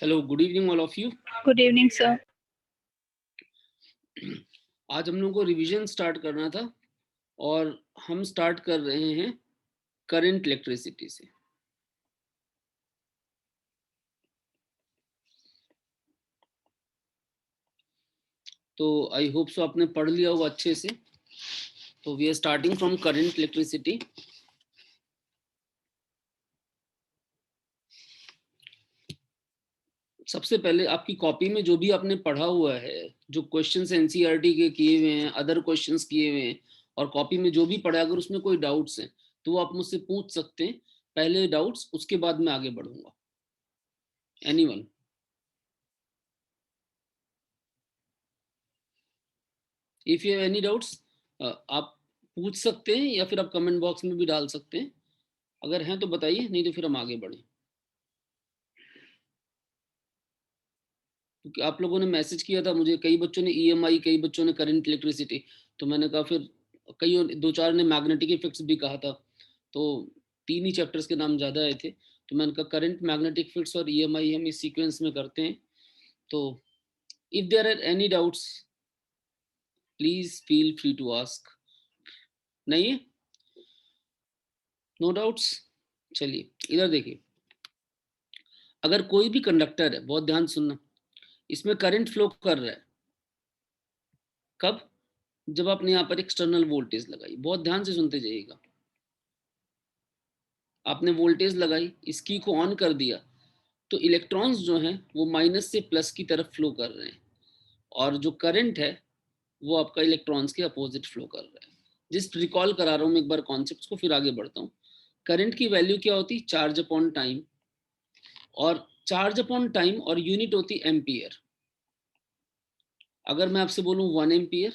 Hello, good evening all of you. Good evening sir. आज हम लोगों को रिवीजन स्टार्ट करना था और हम स्टार्ट कर रहे हैं करंट इलेक्ट्रिसिटी से। तो आई होप सो आपने पढ़ लिया होगा अच्छे से। तो we are starting from current electricity. सबसे पहले आपकी कॉपी में जो भी आपने पढ़ा हुआ है, जो क्वेश्चंस एनसीईआरटी के किए हुए हैं, अदर क्वेश्चंस किए हुए हैं, और कॉपी में जो भी पढ़ा, अगर उसमें कोई डाउट्स हैं तो वो आप मुझसे पूछ सकते हैं। पहले डाउट्स, उसके बाद मैं आगे बढ़ूंगा। Anyone? If you have any doubts आप पूछ सकते हैं या फिर आप कमेंट बॉक्स में भी डाल सकते हैं। अगर हैं तो बताइए, नहीं तो फिर हम आगे बढ़ें। क्योंकि आप लोगों ने मैसेज किया था मुझे, कई बच्चों ने ईएमआई, कई बच्चों ने करंट इलेक्ट्रिसिटी, तो मैंने कहा फिर कई दो चार ने मैग्नेटिक इफेक्ट्स भी कहा था, तो 3 ही चैप्टर्स के नाम ज़्यादा आए थे, तो मैंने कहा करंट, मैग्नेटिक इफेक्ट्स और ईएमआई हम इस सीक्वेंस में करते हैं। तो if there are any doubts please feel free to ask. नहीं है? No doubts? चलिए इधर देखिए। अगर कोई भी कंडक्टर है, बहुत ध्यान सुनना, इसमें करंट फ्लो कर रहा है, कब? जब आपने यहाँ पर एक्सटर्नल वोल्टेज लगाई। बहुत ध्यान से सुनते जाइएगा। आपने वोल्टेज लगाई, इस की को ऑन कर दिया, तो इलेक्ट्रॉन्स जो हैं वो माइनस से प्लस की तरफ फ्लो कर रहे हैं, और जो करंट है वो आपका इलेक्ट्रॉन्स के अपोजिट फ्लो कर रहा है। जस्ट रिकॉल करा रहा हूँ मैं एक बार कॉन्सेप्ट को, फिर आगे बढ़ता हूँ। करंट की वैल्यू क्या होती? चार्ज अपॉन टाइम, और चार्ज अपॉन टाइम और यूनिट होती एम्पियर। अगर मैं आपसे बोलूं 1 एम्पियर,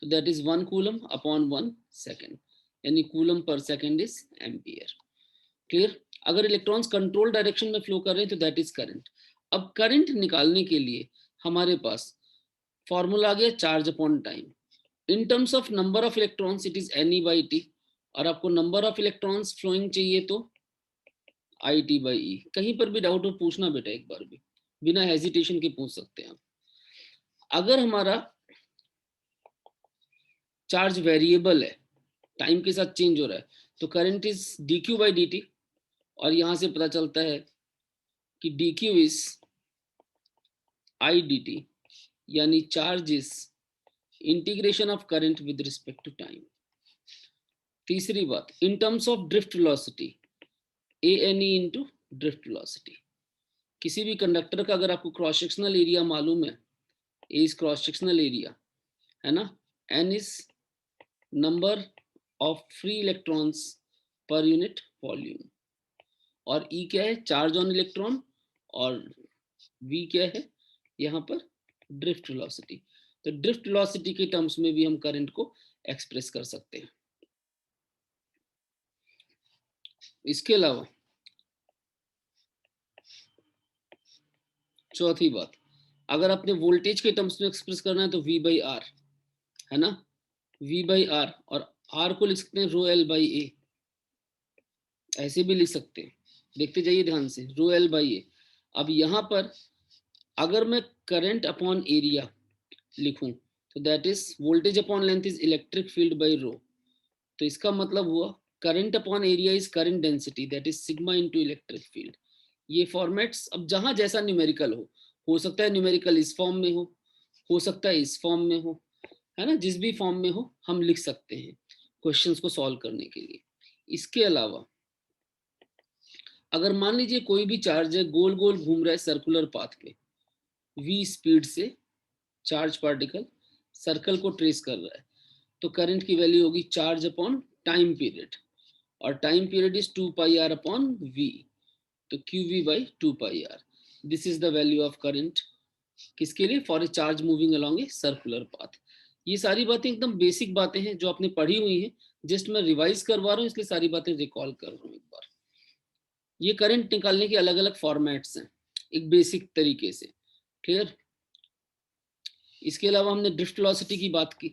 तो that is 1 coulomb upon 1 second, यानी कूलम पर सेकेंड इज एम्पियर। क्लियर? अगर इलेक्ट्रॉन्स कंट्रोल डायरेक्शन में फ्लो कर रहे हैं तो दैट इज करंट। अब करंट निकालने के लिए हमारे पास फॉर्मूला आ गया, charge upon time. In terms of number of electrons it is NE/T, और आपको नंबर ऑफ इलेक्ट्रॉन्स फ्लोइंग चाहिए तो IT/E। कहीं पर भी डाउट हो पूछना बेटा, एक बार भी बिना हेजिटेशन के पूछ सकते हैं आप। अगर हमारा चार्ज वेरिएबल है, टाइम के साथ चेंज हो रहा है, तो करंट इज dQ/dt, और यहां से पता चलता है कि dQ इज IDT, यानी charge is integration of current with respect to time. तीसरी बात, in terms of drift velocity, ANE into drift velocity. किसी भी कंडक्टर का अगर आपको क्रॉस सेक्शनल एरिया मालूम है, A is cross sectional area, है ना, N is number of free electrons per unit volume, और ई क्या है, चार्ज ऑन इलेक्ट्रॉन, और वी क्या है यहाँ पर, ड्रिफ्ट वेलोसिटी। तो ड्रिफ्ट वेलोसिटी के टर्म्स में भी हम करंट को एक्सप्रेस कर सकते हैं। इसके अलावा चौथी बात, अगर अपने वोल्टेज के टर्म्स में एक्सप्रेस करना है तो V बाई आर, है ना, V बाई आर, और आर को लिख सकते हैं रो एल बाई ए, ऐसे भी लिख सकते हैं। देखते जाइए ध्यान से, रो एल बाई ए। अब यहाँ पर अगर मैं करंट अपॉन एरिया लिखूं तो that is voltage upon length is electric field by rho. तो इसका मतलब हुआ current upon area is current density that is sigma into electric field. ये फॉर्मेट्स अब जहां जैसा न्यूमेरिकल हो सकता है न्यूमेरिकल इस फॉर्म में हो सकता है इस फॉर्म में हो, है ना, जिस भी फॉर्म में हो हम लिख सकते हैं क्वेश्चंस को सॉल्व करने के लिए। इसके अलावा अगर मान लीजिए कोई भी चार्ज है, गोल गोल घूम रहा है सर्कुलर पाथ पे, v स्पीड से चार्ज पार्टिकल सर्कल को ट्रेस कर रहा है, तो करंट की वैल्यू होगी चार्ज अपॉन टाइम पीरियड, और time period is 2 pi r upon v, तो q v by 2 pi r. This is the value of current, किसके लिए, for a charge moving along a circular path. ये सारी बातें एकदम basic बातें हैं जो आपने पढ़ी हुई हैं, जस्ट मैं रिवाइज करवा रहा हूँ, इसलिए सारी बातें रिकॉल कर रहा हूँ एक बार। ये करंट निकालने के अलग अलग फॉर्मेट्स हैं एक बेसिक तरीके से, क्लियर। इसके अलावा हमने ड्रिफ्ट वेलोसिटी की बात की,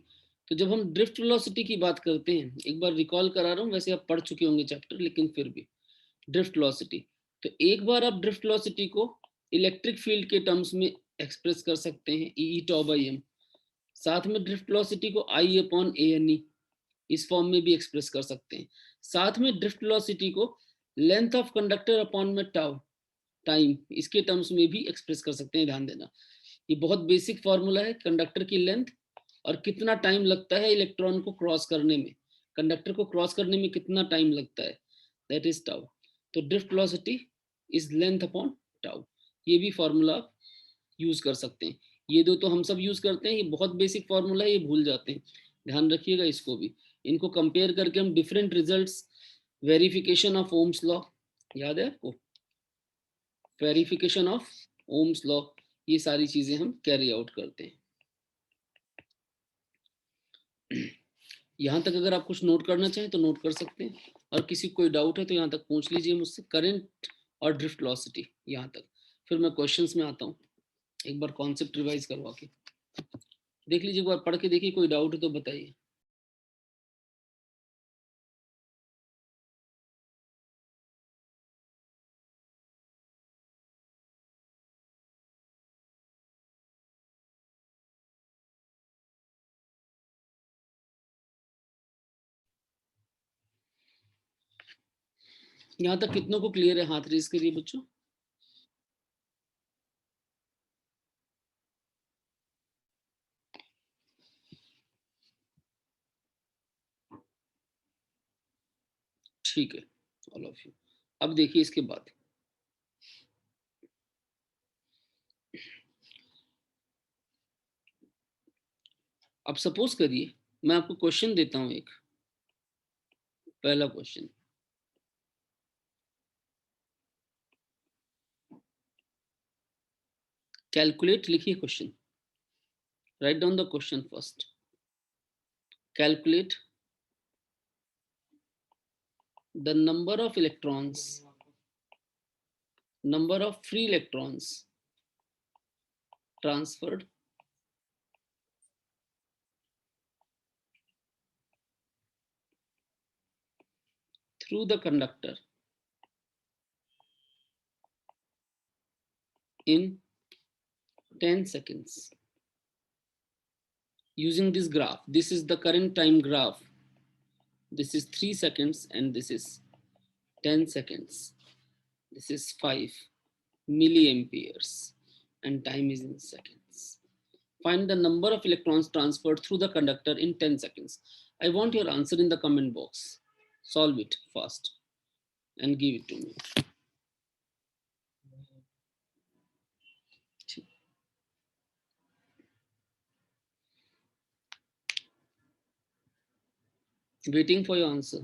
तो जब हम ड्रिफ्ट वेलोसिटी की बात करते हैं, एक बार रिकॉल करा रहा हूँ, वैसे आप पढ़ चुके होंगे चैप्टर, लेकिन फिर भी ड्रिफ्ट वेलोसिटी, तो एक बार आप ड्रिफ्ट वेलोसिटी को इलेक्ट्रिक फील्ड के टर्म्स में एक्सप्रेस कर सकते हैं, ई टॉ बाई एम। साथ में ड्रिफ्ट वेलोसिटी को आई अपॉन ए एन ई इस फॉर्म में भी एक्सप्रेस कर सकते हैं। साथ में ड्रिफ्ट वेलोसिटी को लेंथ ऑफ कंडक्टर अपॉन में टाउ टाइम इसके टर्म्स में भी एक्सप्रेस कर सकते हैं। ध्यान देना, ये बहुत बेसिक फॉर्मूला है, कंडक्टर की लेंथ और कितना टाइम लगता है इलेक्ट्रॉन को क्रॉस करने में, कंडक्टर को क्रॉस करने में कितना टाइम लगता है, दैट इज टाउ। तो drift velocity is length upon tau, ये भी फॉर्मूला आप यूज कर सकते हैं। ये दो तो हम सब यूज करते हैं, ये बहुत बेसिक फॉर्मूला है, ये भूल जाते हैं, ध्यान रखिएगा इसको भी। इनको कंपेयर करके हम different results, verification of Ohm's law, याद है आपको, वेरिफिकेशन ऑफ ओम्स लॉ, ये सारी चीजें हम कैरी आउट करते हैं। यहाँ तक अगर आप कुछ नोट करना चाहें तो नोट कर सकते हैं, और किसी को कोई डाउट है तो यहाँ तक पूछ लीजिए मुझसे, करंट और ड्रिफ्ट वेलोसिटी यहाँ तक। फिर मैं क्वेश्चंस में आता हूँ, एक बार कॉन्सेप्ट रिवाइज करवा के देख लीजिए, एक बार पढ़ के देखिए, कोई डाउट है तो बताइए। यहाँ तक कितनों को क्लियर है, हाथ रेज करिए बच्चों। ठीक है, ऑल ऑफ यू। अब देखिए इसके बाद, अब सपोज करिए मैं आपको क्वेश्चन देता हूँ एक, पहला क्वेश्चन, कैलकुलेट लिखिए question, write down the question first. Calculate the number of free electrons transferred through the conductor in 10 seconds using this graph. This is the current time graph. This is 3 seconds and this is 10 seconds. This is 5 milliamperes and time is in seconds. Find the number of electrons transferred through the conductor in 10 seconds. I want your answer in the comment box. Solve it fast and give it to me. Waiting for your answer.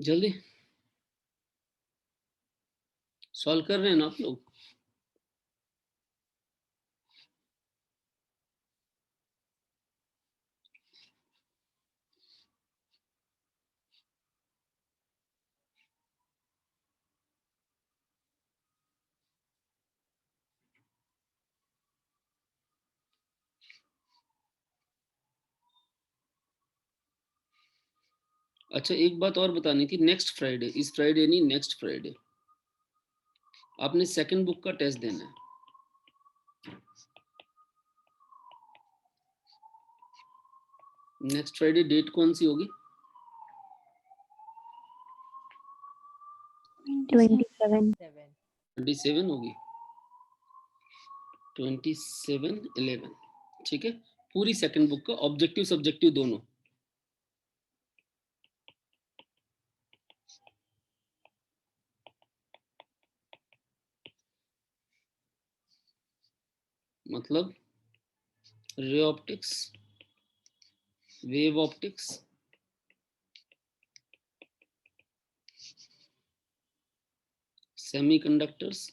जल्दी solve कर रहे हैं ना आप लोग? अच्छा, एक बात और बतानी थी, नेक्स्ट फ्राइडे, इस फ्राइडे नहीं, नेक्स्ट फ्राइडे आपने सेकंड बुक का टेस्ट देना है। नेक्स्ट फ्राइडे डेट कौन सी होगी? 27 27 होगी, 27/11, ठीक है। पूरी सेकंड बुक का ऑब्जेक्टिव सब्जेक्टिव दोनों। मतलब ray optics, wave optics, semiconductors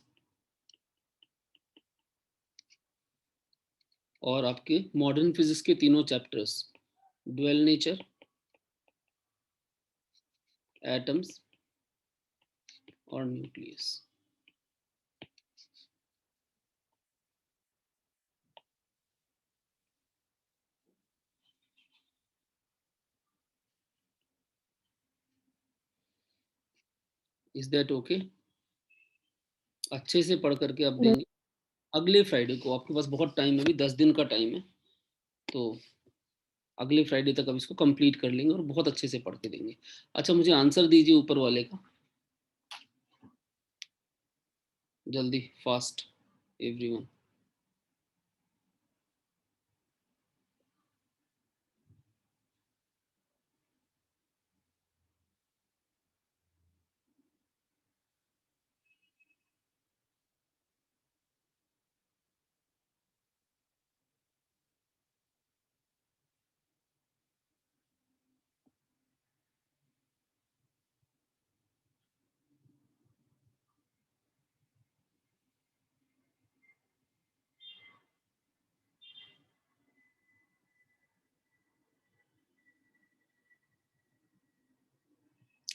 और आपके मॉडर्न फिजिक्स के तीनों चैप्टर्स, ड्वेल नेचर, एटम्स और न्यूक्लियस। Is that okay? अच्छे से पढ़ करके आप देंगे अगले फ्राइडे को। आपके पास बहुत टाइम है, अभी 10 दिन का टाइम है, तो अगले फ्राइडे तक अब इसको कंप्लीट कर लेंगे और बहुत अच्छे से पढ़ के देंगे। अच्छा, मुझे आंसर दीजिए ऊपर वाले का, जल्दी, फास्ट एवरीवन।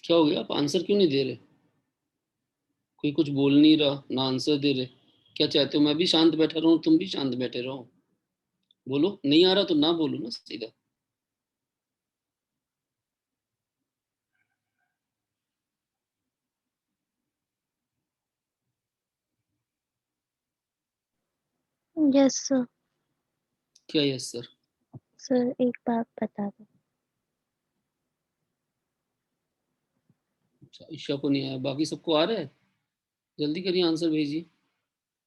क्या हो गया, आप आंसर क्यों नहीं दे रहे? कोई कुछ बोल नहीं रहा, ना आंसर दे रहे। क्या चाहते हो, मैं भी शांत बैठा रहूं, तुम भी शांत बैठे रहो? बोलो, नहीं आ रहा तो ना बोलो ना सीधा। Yes sir. क्या यस सर? सर एक बात बता दो। अच्छा, ईशा को नहीं आया, बाकी सबको आ रहा है? जल्दी करिए, आंसर भेजिए।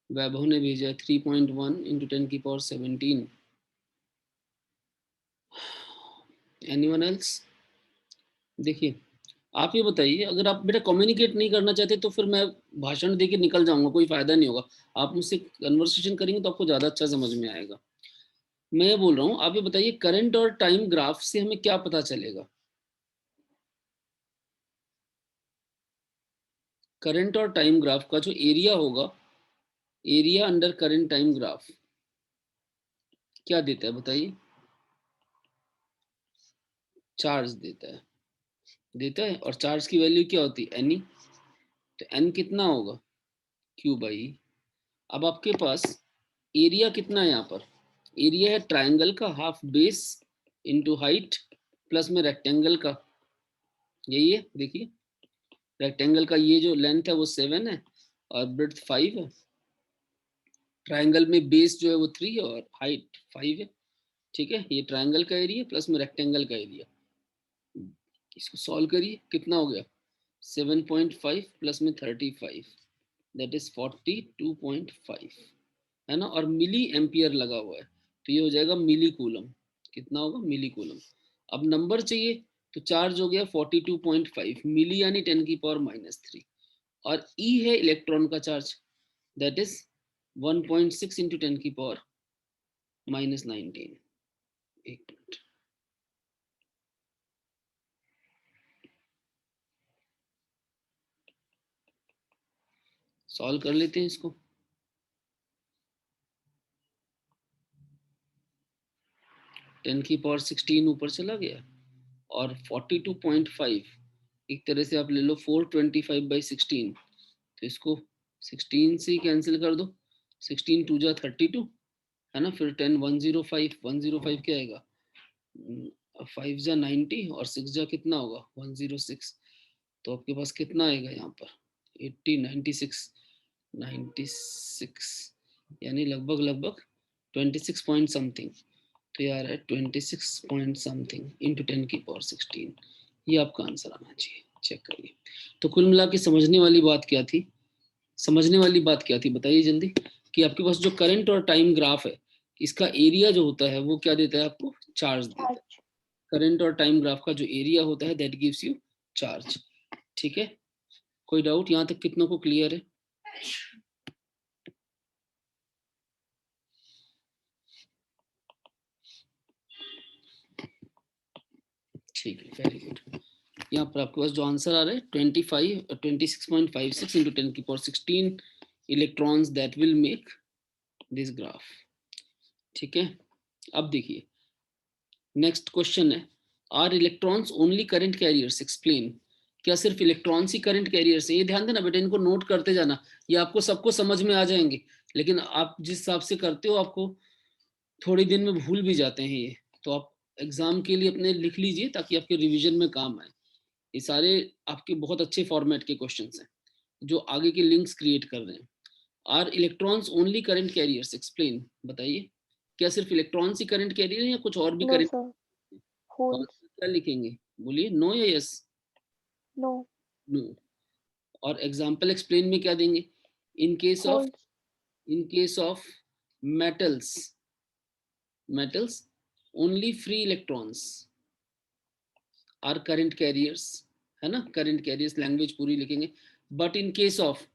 वैभव ने भेजा है 3.1 इंटू 10⁻17। Anyone else? देखिए, आप ये बताइए, अगर आप बेटा कम्युनिकेट नहीं करना चाहते तो फिर मैं भाषण दे के निकल जाऊंगा, कोई फायदा नहीं होगा। आप मुझसे कन्वर्सेशन करेंगे तो आपको ज्यादा अच्छा समझ में आएगा। मैं ये बोल रहा हूँ, आप ये बताइए, करंट और टाइम ग्राफ से हमें क्या पता चलेगा? करंट और टाइम ग्राफ का जो एरिया होगा, area under current time graph क्या देता है बताइए? चार्ज देता है, देता है। और चार्ज की वैल्यू क्या होती है? एन। तो एन कितना होगा? Q by. अब आपके पास एरिया कितना है यहाँ पर? एरिया है ट्राइंगल का half base into height plus में रेक्टेंगल का, यही है। देखिए, रेक्टेंगल का ये जो लेंथ है वो 7 है और ब्रेड्थ 5 है। ट्राइंगल में बेस जो है वो 3 है और हाइट 5 है, ठीक है। ये ट्राइंगल का एरिया प्लस में रेक्टेंगल का एरिया। इसको सॉल्व करिए, कितना हो गया? 7.5 प्लस में 35, दैट इज 42.5, है ना। और मिली एम्पियर लगा हुआ है, तो ये हो जाएगा मिली कूलम। कितना होगा? मिली कूलम। अब नंबर चाहिए, तो चार्ज हो गया 42.5 मिली, यानी 10⁻³ और ई है इलेक्ट्रॉन का चार्ज, दैट इज 1.6 इंटू 10⁻19। एक मिनट, सॉल्व कर लेते हैं इसको। टेन की पावर 16 ऊपर चला गया और 42.5 एक तरह से आप ले लो 425/16, तो इसको 16 से कैंसिल कर दो। 16 टू जा 32 है ना, फिर 10 105 105 क्या आएगा, 5 जा 90 और 6 जा कितना होगा 106। तो आपके पास कितना आएगा यहाँ पर 80 96 96 यानी लगभग लगभग 26 पॉइंट समथिंग। तो यार है 26 पॉइंट समथिंग इंटू 10 की पावर 16, ये आपका आंसर आना चाहिए। चेक करिए। तो कुल मिला के समझने वाली बात क्या थी, समझने वाली बात क्या थी बताइए जल्दी, कि आपके पास जो करंट और टाइम ग्राफ है, इसका एरिया जो होता है वो क्या देता है आपको, चार्ज देता है। करंट और टाइम ग्राफ का जो एरिया होता है दैट गिव्स यू चार्ज। ठीक है, कोई डाउट यहाँ तक कितनों को क्लियर है? ठीक है, वेरी गुड। यहाँ पर आपके पास जो आंसर आ रहा है 26.56 इंटू 10 की power 16 electrons that will make this graph. ठीक है, अब देखिए नेक्स्ट क्वेश्चन है, are electrons only current carriers, explain. क्या सिर्फ इलेक्ट्रॉन्स ही करंट कैरियर्स हैं? ये ध्यान देना बेटा, इनको नोट करते जाना, ये आपको सबको समझ में आ जाएंगे, लेकिन आप जिस हिसाब से करते हो आपको थोड़ी दिन में भूल भी जाते हैं ये, तो आप एग्जाम के लिए अपने लिख लीजिए ताकि आपके रिवीजन में काम आए। ये सारे आपके बहुत अच्छे फॉर्मेट के क्वेश्चंस हैं जो आगे के लिंक्स क्रिएट कर रहे हैं। Are electrons only current carriers, explain. बताइए, क्या सिर्फ इलेक्ट्रॉन्स ही करंट कैरियर है या कुछ और भी नो करंट? सर, तो होल्स। आंसर क्या लिखेंगे, बोलिए, नो या यस? नो। नो। और एग्जांपल एक्सप्लेन में क्या देंगे, in case of, holes. In case of metals, metals only free electrons are current carriers, है ना, करंट कैरियर्स लैंग्वेज पूरी लिखेंगे। But in case of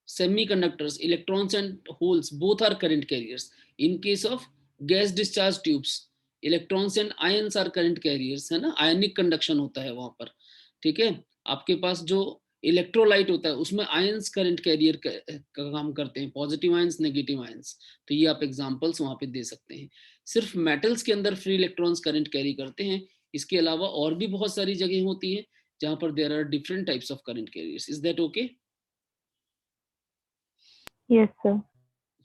semiconductors electrons and holes both are current carriers. In case of gas discharge tubes electrons and ions are current carriers, है ना, आयनिक conduction होता है वहां पर। ठीक है, आपके पास जो इलेक्ट्रोलाइट होता है उसमें आयंस करंट कैरियर का काम करते हैं, पॉजिटिव आयंस नेगेटिव आयंस। तो ये आप एग्जांपल्स वहां पे दे सकते हैं। सिर्फ मेटल्स के अंदर फ्री इलेक्ट्रॉन्स करंट कैरी करते हैं, इसके अलावा और भी बहुत सारी जगह होती है जहां पर there are different types of current carriers. Is that okay? Yes sir.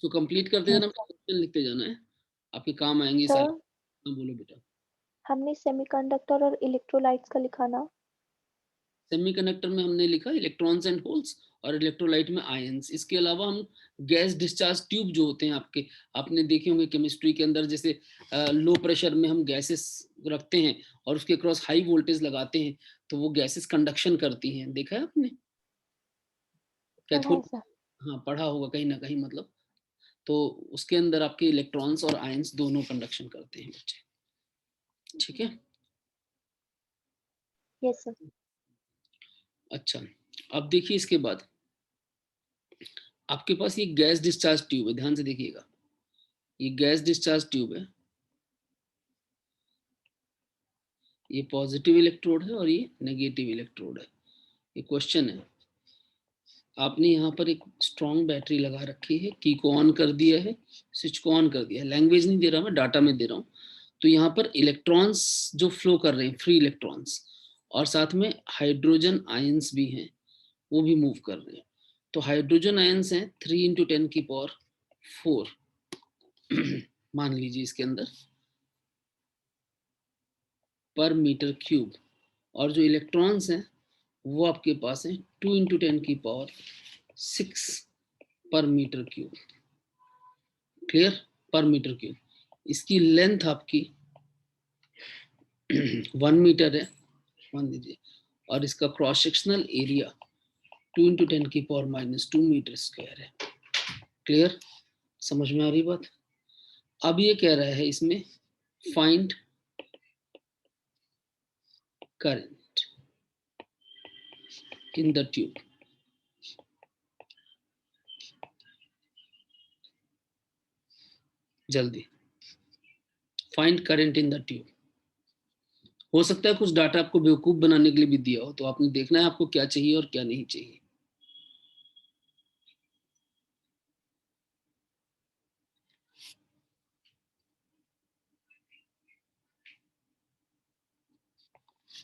तो कंप्लीट करते जाना, क्वेश्चन लिखते जाना है, आपके काम आएंगे सारे। सर, हाँ, बोलो बेटा। हमने सेमीकंडक्टर और इलेक्ट्रोलाइट्स का लिखा ना? सेमीकंडक्टर में हमने लिखा इलेक्ट्रॉन्स एंड होल्स और इलेक्ट्रोलाइट में आयंस। इसके अलावा हम गैस डिस्चार्ज ट्यूब जो होते हैं आपके, आपने देखे होंगे केमिस्ट्री के अंदर, जैसे लो प्रेशर में हम गैसेस रखते हैं और उसके क्रॉस हाई वोल्टेज लगाते हैं तो वो गैसेस कंडक्शन करती हैं, देखा है आपने पढ़ा है कैथोड? सर। हाँ पढ़ा होगा कहीं ना कहीं, मतलब तो उसके अंदर आपके इलेक्ट्रॉन्स और आयंस दोनों कंडक्शन करते हैं बच्चे। ठीक है, यस सर। अच्छा अब देखिए इसके बाद आपके पास ये गैस डिस्चार्ज ट्यूब है, ध्यान से देखिएगा, ये गैस डिस्चार्ज ट्यूब है, ये पॉजिटिव इलेक्ट्रोड है और ये नेगेटिव इलेक्ट्रोड है। ये क्वेश्चन है, आपने यहाँ पर एक स्ट्रॉन्ग बैटरी लगा रखी है, की को ऑन कर दिया है, स्विच को ऑन कर दिया है, लैंग्वेज नहीं दे रहा मैं, डाटा में दे रहा हूँ। तो यहाँ पर इलेक्ट्रॉन्स जो फ्लो कर रहे हैं फ्री इलेक्ट्रॉन्स, और साथ में हाइड्रोजन आयंस भी हैं, वो भी मूव कर रहे हैं। तो हाइड्रोजन आयंस हैं 3 इंटू 10 की पावर 4 मान लीजिए इसके अंदर पर मीटर क्यूब, और जो इलेक्ट्रॉन्स हैं वो आपके पास हैं 2 इंटू 10 की पावर 6 पर मीटर क्यूब। क्लियर? पर मीटर क्यूब। इसकी लेंथ आपकी 1 मीटर है मान लीजिए, और इसका क्रॉस सेक्शनल एरिया 2 इंटू 10 की पावर -2 मीटर स्क्वायर है। क्लियर? समझ में आ रही बात? अब ये कह रहा है इसमें find current in the tube. जल्दी find current in the tube. हो सकता है कुछ डाटा आपको बेवकूफ बनाने के लिए भी दिया हो, तो आपने देखना है आपको क्या चाहिए और क्या नहीं चाहिए।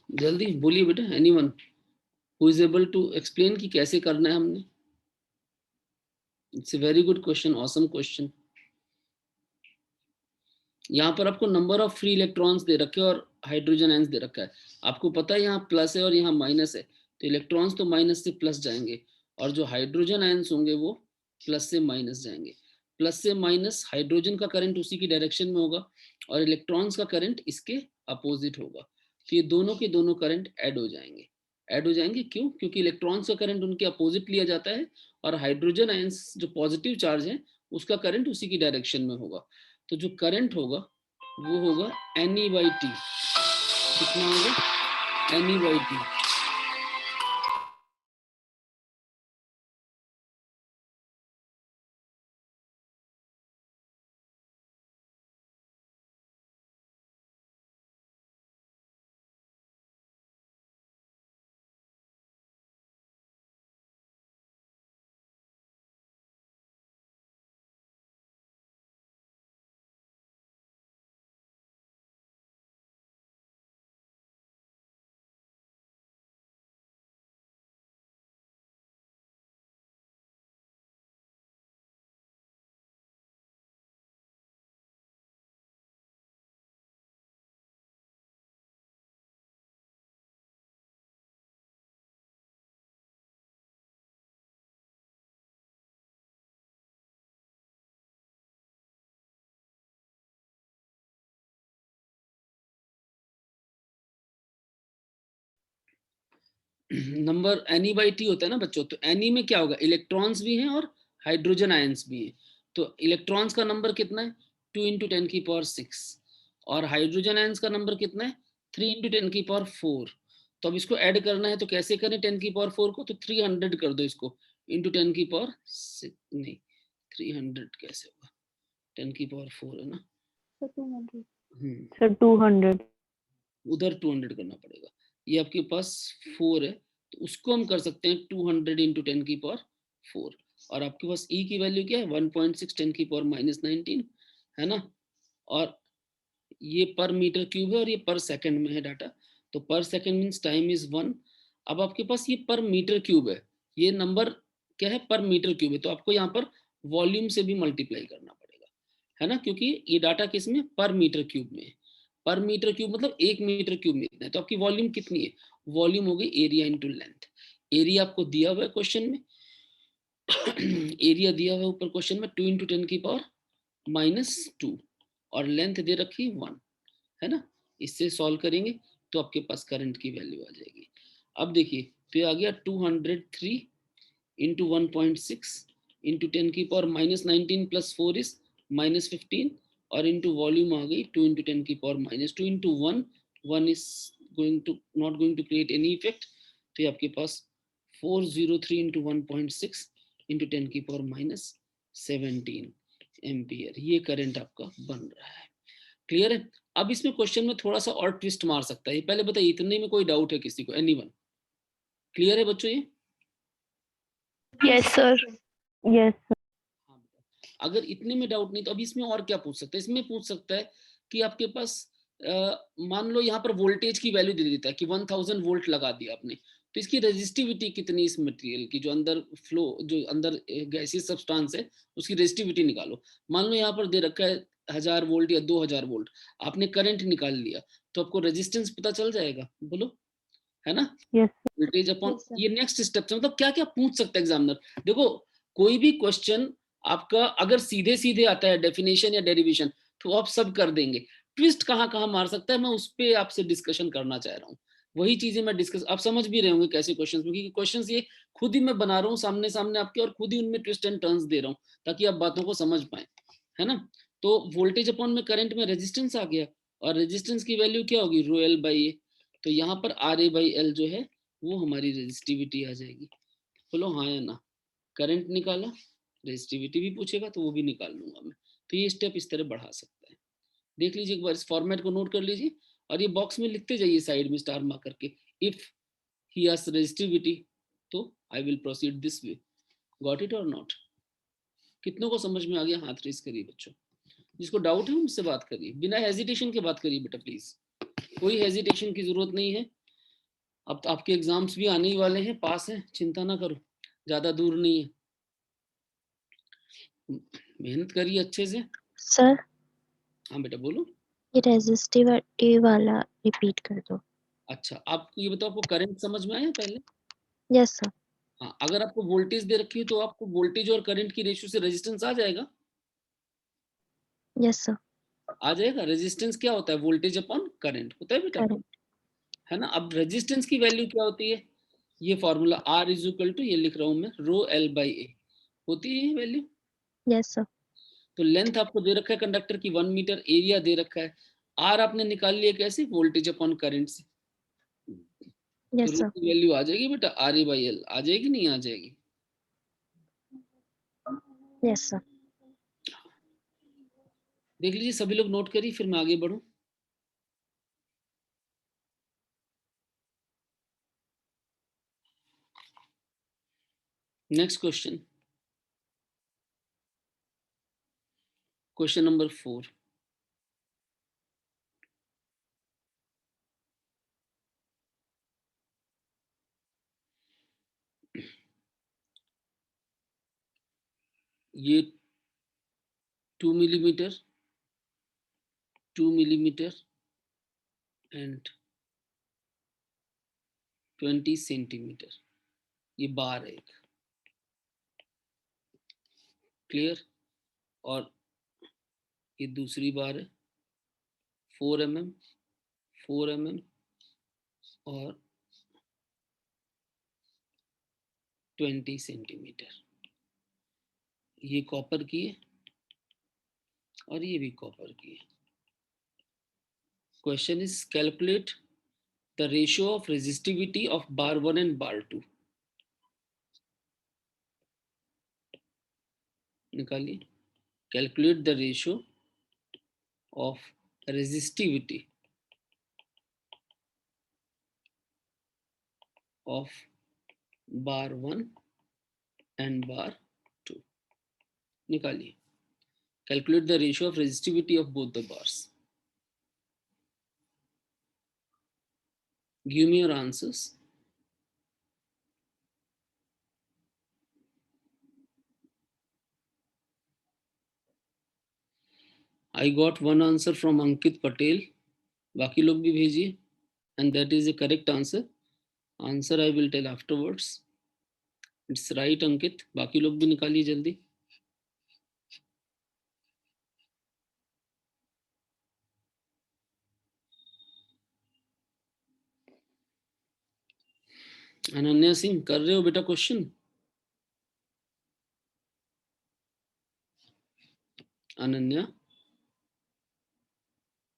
जल्दी बोलिए बेटा, anyone who is able to explain कि कैसे करना है हमने? It's a very good question, awesome question. यहाँ पर आपको नंबर ऑफ फ्री इलेक्ट्रॉन्स दे रखे हैं और हाइड्रोजन आयंस दे रखा है। आपको पता है यहाँ प्लस है और यहाँ माइनस है, तो इलेक्ट्रॉन्स तो माइनस से प्लस जाएंगे और जो हाइड्रोजन आयंस होंगे वो प्लस से माइनस जाएंगे। प्लस से माइनस हाइड्रोजन का करंट उसी की डायरेक्शन में होगा और इलेक्ट्रॉन्स का करंट इसके अपोजिट होगा। तो ये दोनों के दोनों करंट ऐड हो जाएंगे। ऐड हो जाएंगे क्यों? क्योंकि इलेक्ट्रॉन्स का करंट उनके अपोजिट लिया जाता है और हाइड्रोजन आयंस जो पॉजिटिव चार्ज है उसका करंट उसी की डायरेक्शन में होगा। तो जो करंट होगा वो होगा NE/T। कितना होगा? NE/T। नंबर NE/T होता है ना बच्चों, तो Ne में क्या होगा? इलेक्ट्रॉन्स भी हैं और हाइड्रोजन आयंस भी हैं। तो इलेक्ट्रॉन्स का नंबर कितना है? 2 × 10⁶। और हाइड्रोजन आयंस का नंबर कितना है? 3 × 10⁴। तो अब इसको ऐड करना है तो कैसे करें 10⁴ को? तो 300 कर दो इसको इंटू 10⁶। नहीं, 300 कैसे होगा? 10⁴ है ना? सर 200। सर 200। उधर 200 करना पड़ेगा। ये आपके पास 4 है तो उसको हम कर सकते हैं 200 × 10⁴। और आपके पास E की वैल्यू क्या है? 1.6 10⁻⁻19 है ना? और ये पर मीटर क्यूब है और ये पर सेकंड में है डाटा। तो पर सेकंड मीन्स टाइम इज 1। अब आपके पास ये पर मीटर क्यूब है, ये नंबर क्या है? पर मीटर क्यूब है, तो आपको यहाँ पर वॉल्यूम से भी मल्टीप्लाई करना पड़ेगा, है ना? क्योंकि ये डाटा किस में? पर मीटर क्यूब में है। पर मीटर क्यूब मतलब 1 मीटर क्यूब में इतना है। तो आपकी वॉल्यूम कितनी है? वॉल्यूम हो गई एरिया इंटू लेंथ। एरिया आपको दिया हुआ है क्वेश्चन में एरिया दिया हुआ है ऊपर क्वेश्चन में 2 × 10⁻⁻2 और लेंथ दे रखी 1, है ना? इससे सॉल्व करेंगे तो आपके पास करंट की वैल्यू आ जाएगी। अब देखिए तो ये आ गया 203 × 1.6 × 10⁻⁻19 + 4 इज -15 और इंटू वॉल्यूम आ गई 2 × 10⁻2 into 1 is not going to create any effect. तो ये आपके पास 403 × 1.6 × 10⁻17 एम्पियर ये करंट आपका बन रहा है। क्लियर है? अब इसमें क्वेश्चन में थोड़ा सा और ट्विस्ट मार सकता है। पहले बताइए इतने में कोई डाउट है किसी को? एनीवन? क्लियर है बच्चों ये? Yes sir. Yes sir. हाँ, अगर इतने में डाउट नहीं तो अभी इसमें और क्या पूछ सकता है? इसमें पूछ सकता है कि आपके पास मान लो यहाँ पर वोल्टेज की वैल्यू दे देता है कि 1000 वोल्ट लगा दिया आपने, तो इसकी रेजिस्टिविटी कितनी इस मटेरियल की, जो अंदर फ्लो, जो अंदर गैसीय सब्सटेंस है उसकी रेजिस्टिविटी निकालो। मान लो यहाँ पर दे रखा है 1000 वोल्ट या 2000 वोल्ट, आपने करंट निकाल लिया तो आपको रेजिस्टेंस पता चल जाएगा, बोलो, है ना? Yes voltage upon Yes, sir. ये नेक्स्ट स्टेप से मतलब क्या क्या पूछ सकता है एग्जामिनर। देखो कोई भी क्वेश्चन आपका अगर सीधे सीधे आता है डेफिनेशन या डेरिवेशन तो आप सब कर देंगे। ट्विस्ट कहाँ कहाँ मार सकता है मैं उस पर आपसे डिस्कशन करना चाह रहा हूँ। वही चीजें मैं डिस्कस, आप समझ भी रहे होंगे कैसे क्वेश्चंस, क्योंकि क्वेश्चंस ये खुद ही मैं बना रहा हूँ सामने सामने आपके और खुद ही उनमें ट्विस्ट एंड टर्न्स दे रहा हूँ ताकि आप बातों को समझ पाए, है ना? तो वोल्टेज अपॉन में करंट में रेजिस्टेंस आ गया और रेजिस्टेंस की वैल्यू क्या होगी? ρL/A। तो यहाँ पर RA/L जो है वो हमारी रेजिस्टिविटी आ जाएगी। बोलो हाँ या ना? करंट निकाला, रेजिस्टिविटी भी पूछेगा तो वो भी निकाल लूंगा मैं। तो ये स्टेप इस तरह बढ़ा सकता है। देख लीजिए एक बार, इस फॉर्मेट को नोट कर लीजिए और ये बॉक्स में लिखते जाइए साइड में स्टार मार्क करके, इफ ही हैज रेजिस्टिविटी तो I will proceed this way. Got it और नॉट? कितनों को समझ में आ गया? हाथ रेस करिए बच्चों। जिसको डाउट है मुझसे बात करिए, बिना हेजिटेशन के बात करिए बेटा प्लीज, कोई हेजिटेशन की जरूरत नहीं है। अब तो आपके एग्जाम्स भी आने ही वाले हैं, पास हैं, चिंता ना करो, ज्यादा दूर नहीं है, मेहनत करिए अच्छे से। सर हाँ बेटा बोलो। ये रेजिस्टिविटी वाला रिपीट कर दो। अच्छा, आपको ये बताओ, आपको करंट समझ में आया पहले? Yes sir. हाँ, अगर आपको वोल्टेज दे रखी है तो आपको वोल्टेज और करंट की रेशियो से रेजिस्टेंस आ जाएगा। Yes sir. आ जाएगा। रेजिस्टेंस क्या होता है? वोल्टेज अपॉन करंट होता है बेटा, करेक्ट। है ना। अब रेजिस्टेंस की वैल्यू क्या होती है? ये formula R is equal to, ये लिख रहा हूं मैं, रो L बाई ए होती है ये वैल्यू। Yes sir. तो लेंथ आपको दे रखा है कंडक्टर की 1 मीटर, एरिया दे रखा है, R आपने निकाल लिया कैसे? वोल्टेज अपॉन करंट से। तो यस रो सर। की वैल्यू आ जाएगी बेटा, RA बाई L आ जाएगी, नहीं आ जाएगी? Yes sir. देख लीजिए, सभी लोग नोट करिए, फिर मैं आगे बढ़ूं। Next question, question number 4। ये 2 मिलीमीटर, 2 मिलीमीटर एंड 20 सेंटीमीटर, ये बार है एक, क्लियर। और ये दूसरी बार है 4 mm, 4 mm और 20 सेंटीमीटर। ये कॉपर की है और ये भी कॉपर की है। Question is calculate the ratio of resistivity of bar 1 and bar 2। निकालिए। Calculate the ratio of resistivity of bar 1 and bar 2। निकालिए। Calculate the ratio of resistivity of both the bars. Give me your answers. I got one answer from Ankit Patel. बाकी लोग भी भेजिए, and that is a correct answer. Answer I will tell afterwards. It's right Ankit. बाकी लोग भी निकालिए जल्दी। अनन्या सिंह कर रहे हो बेटा क्वेश्चन? अनन्या,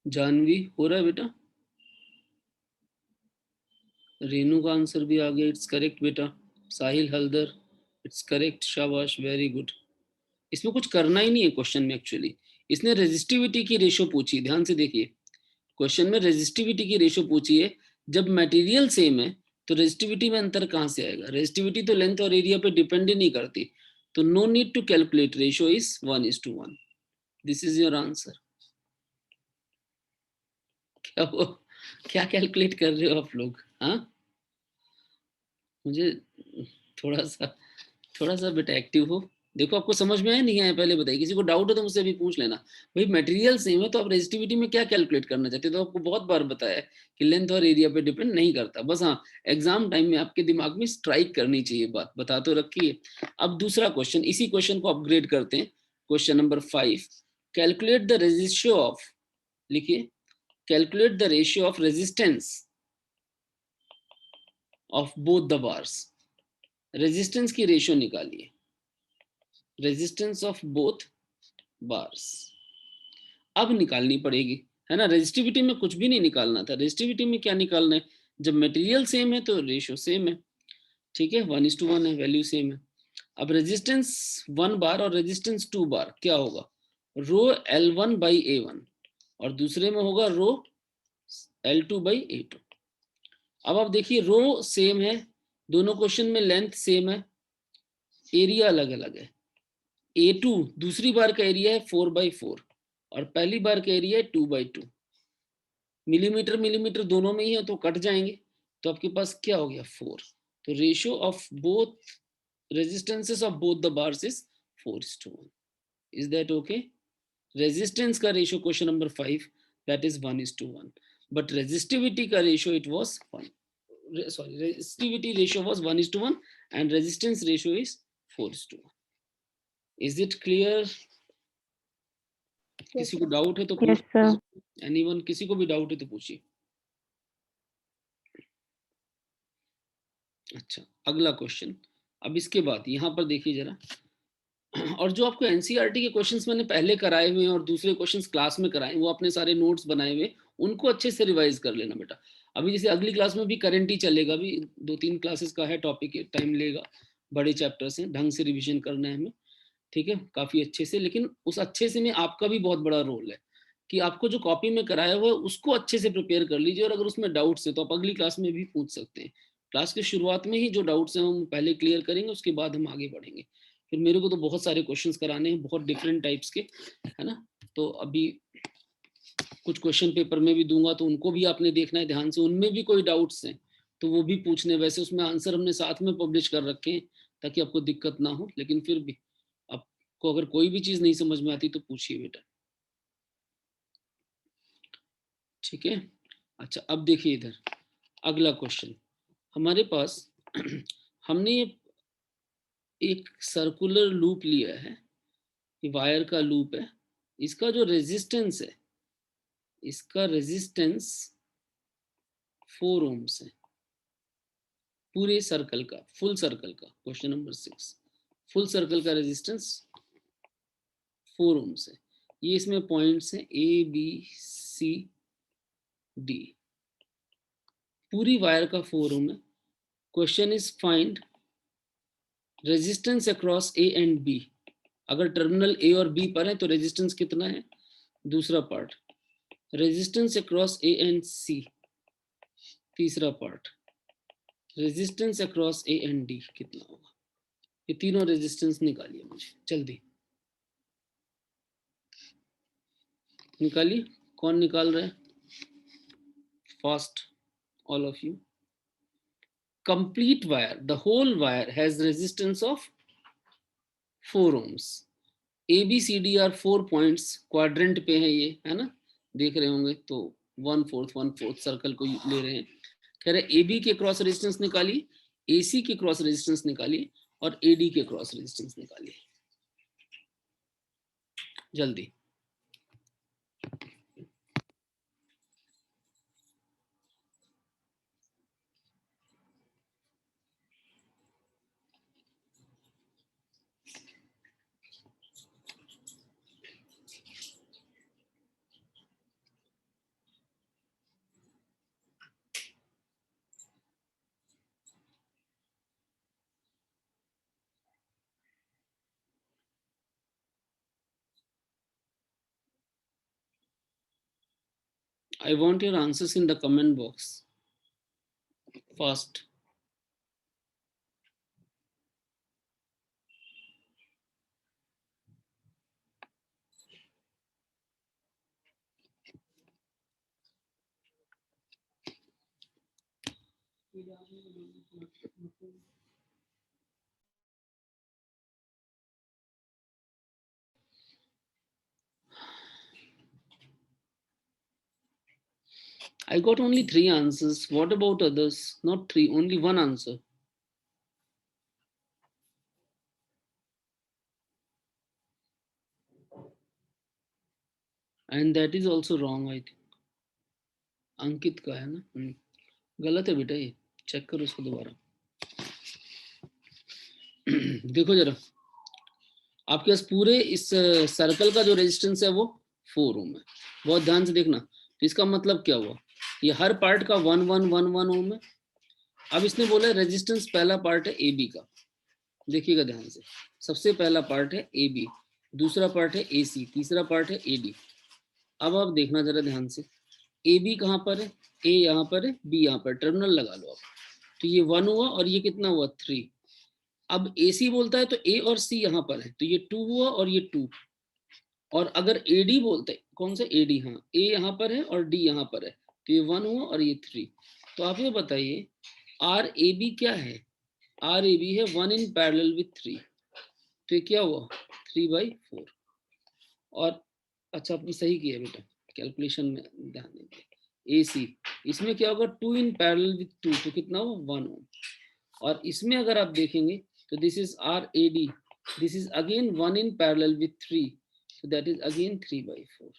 जानवी हो रहा है बेटा? रेनू का आंसर भी आ गया, इट्स करेक्ट बेटा। साहिल हल्दर, इट्स करेक्ट, शाबाश, वेरी गुड। इसमें कुछ करना ही नहीं है क्वेश्चन में एक्चुअली। इसने रेजिस्टिविटी की रेशियो पूछी, ध्यान से देखिए। क्वेश्चन में रेजिस्टिविटी की रेशियो पूछी है। जब मटेरियल सेम है तो रेजिस्टिविटी में अंतर कहां से आएगा? रेजिस्टिविटी तो लेंथ और एरिया पे डिपेंड ही नहीं करती, तो no need to calculate, ratio is 1:1। This is your answer. क्या वो, क्या कैलकुलेट कर रहे हो आप लोग? हाँ, मुझे थोड़ा सा बेटा एक्टिव हो। देखो आपको समझ में आया नहीं आया पहले बताइए, किसी को डाउट है तो मुझसे भी पूछ लेना। भाई मटेरियल सेम है तो आप रेजिस्टिविटी में क्या कैलकुलेट करना चाहते हो? तो आपको बहुत बार बताया है कि लेंथ और एरिया पे डिपेंड नहीं करता। बस हाँ, एग्जाम टाइम में आपके दिमाग में स्ट्राइक करनी चाहिए बात, बता तो रखी है। अब दूसरा क्वेश्चन, इसी क्वेश्चन को अपग्रेड करते हैं। Question number 5, calculate the ratio of, लिखिए, calculate the ratio of resistance of both the bars. Resistance की रेशियो निकालिए, रेजिस्टेंस ऑफ बोथ बार्स। अब निकालनी पड़ेगी, है ना। रेजिस्टिविटी में कुछ भी नहीं निकालना था। रेजिस्टिविटी में क्या निकालना है? जब मटेरियल सेम है तो रेशियो सेम है, ठीक है, 1:1 है, वैल्यू सेम है। अब रेजिस्टेंस 1 बार और रेजिस्टेंस 2 बार क्या होगा? रो L1 बाई A1 और दूसरे में होगा रो L2 बाई A2। अब आप देखिए, रो सेम है, दोनों क्वेश्चन में लेंथ सेम है, एरिया अलग अलग है। A2 दूसरी बार का एरिया है 4/4 और पहली बार का एरिया है 2/2। मिलीमीटर मिलीमीटर दोनों में ही है तो कट जाएंगे, तो आपके पास क्या हो गया 4। तो ratio of both resistances of both the bars is 4:1. Is that okay? Resistance का ratio question number 5 that is 1:1, but resistivity का ratio it was 1. Sorry, resistivity ratio was 1:1 and resistance ratio is 4:1. Is it clear? किसी को doubt है तो Yes, sir. Anyone, किसी को भी doubt है तो पूछिए. अच्छा, अगला क्वेश्चन. अब इसके बाद यहाँ पर देखिए जरा, और जो आपको एनसीईआरटी के क्वेश्चंस मैंने पहले कराए हुए हैं और दूसरे क्वेश्चंस क्लास में कराए, वो अपने सारे नोट्स बनाए हुए, उनको अच्छे से रिवाइज कर लेना बेटा. अभी जैसे अगली क्लास में भी करंट ही चलेगा, भी 2-3 क्लासेस का है टॉपिक, टाइम लेगा, बड़े चैप्टर्स हैं, ढंग से रिविजन करना है हमें, ठीक है, काफी अच्छे से. लेकिन उस अच्छे से में आपका भी बहुत बड़ा रोल है कि आपको जो कॉपी में कराया हुआ है उसको अच्छे से प्रिपेयर कर लीजिए, और अगर उसमें डाउट्स है तो आप अगली क्लास में भी पूछ सकते हैं. क्लास के शुरुआत में ही जो डाउट्स हैं हम पहले क्लियर करेंगे, उसके बाद हम आगे बढ़ेंगे. फिर मेरे को तो बहुत सारे क्वेश्चंस कराने हैं, बहुत डिफरेंट टाइप्स के, है ना. तो अभी कुछ क्वेश्चन पेपर में भी दूंगा, तो उनको भी आपने देखना है ध्यान से, उनमें भी कोई डाउट्स हैं तो वो भी पूछने. वैसे उसमें आंसर हमने साथ में पब्लिश कर रखे हैं ताकि आपको दिक्कत ना हो, लेकिन फिर भी आपको अगर कोई भी चीज नहीं समझ में आती तो पूछिए बेटा, ठीक है. अच्छा, अब देखिए इधर अगला क्वेश्चन हमारे पास. हमने एक सर्कुलर लूप लिया है, ये वायर का लूप है. इसका जो रेजिस्टेंस है, इसका रेजिस्टेंस 4 ओम्स है, पूरे सर्कल का, फुल सर्कल का. क्वेश्चन नंबर 6, फुल सर्कल का रेजिस्टेंस 4 ओम्स है. ये इसमें पॉइंट्स हैं A B C D, पूरी वायर का 4 ओम है. Question is find resistance across A and B. अगर टर्मिनल A और B पर है तो रेजिस्टेंस कितना है. दूसरा part, resistance across A and C. तीसरा part, resistance across A and D कितना होगा. ये तीनों रेजिस्टेंस निकालिए मुझे जल्दी, निकालिए. कौन निकाल रहा है? Fast all of you. Complete wire, the whole wire has resistance of 4 ohms. A B C D are 4 points, quadrant पे है ये, है ना, देख रहे होंगे. तो 1/4 सर्कल को ले रहे हैं. कह रहे AB के क्रॉस रेजिस्टेंस निकालिए, AC के क्रॉस रेजिस्टेंस निकालिए और AD के क्रॉस रेजिस्टेंस निकालिए जल्दी. I want your answers in the comment box. Fast. I got only 3 answers. What about others? Not 3, only 1 answer. And that is also wrong, I think. अंकित का है ना, गलत है बेटा, ये चेक करो इसको दोबारा. देखो जरा, आपके पास पूरे इस सर्कल का जो रेजिस्टेंस है वो 4 ओम है. बहुत ध्यान से देखना. तो इसका मतलब क्या हुआ, ये हर पार्ट का 1 ओम है. अब इसने बोला रेजिस्टेंस पहला पार्ट है AB का, देखिएगा ध्यान से. सबसे पहला पार्ट है AB, दूसरा पार्ट है AC, तीसरा पार्ट है AD. अब आप देखना जरा ध्यान से, AB कहाँ पर है, A यहाँ पर है, B यहाँ पर, टर्मिनल लगा लो आप. तो ये 1 हुआ और ये कितना हुआ 3. अब AC बोलता है तो A और C यहाँ पर है, तो ये 2 हुआ और ये 2. और अगर AD बोलते हैं, कौन सा AD, हाँ A यहाँ पर है और D यहाँ पर है, तो ये 1 हुआ और ये 3. तो आप ये बताइए आर ए बी क्या है, आर ए बी है 1 इन पैरेलल विथ 3, तो ये क्या हुआ 3/4। और अच्छा आपने सही किया बेटा, कैलकुलेशन में ध्यान देंगे। AC इसमें क्या होगा 2 इन पैरेलल विथ 2, तो कितना हुआ 1 ओम। और इसमें अगर आप देखेंगे तो this is RAD, this is again 1 in parallel with 3, so that is again 3/4।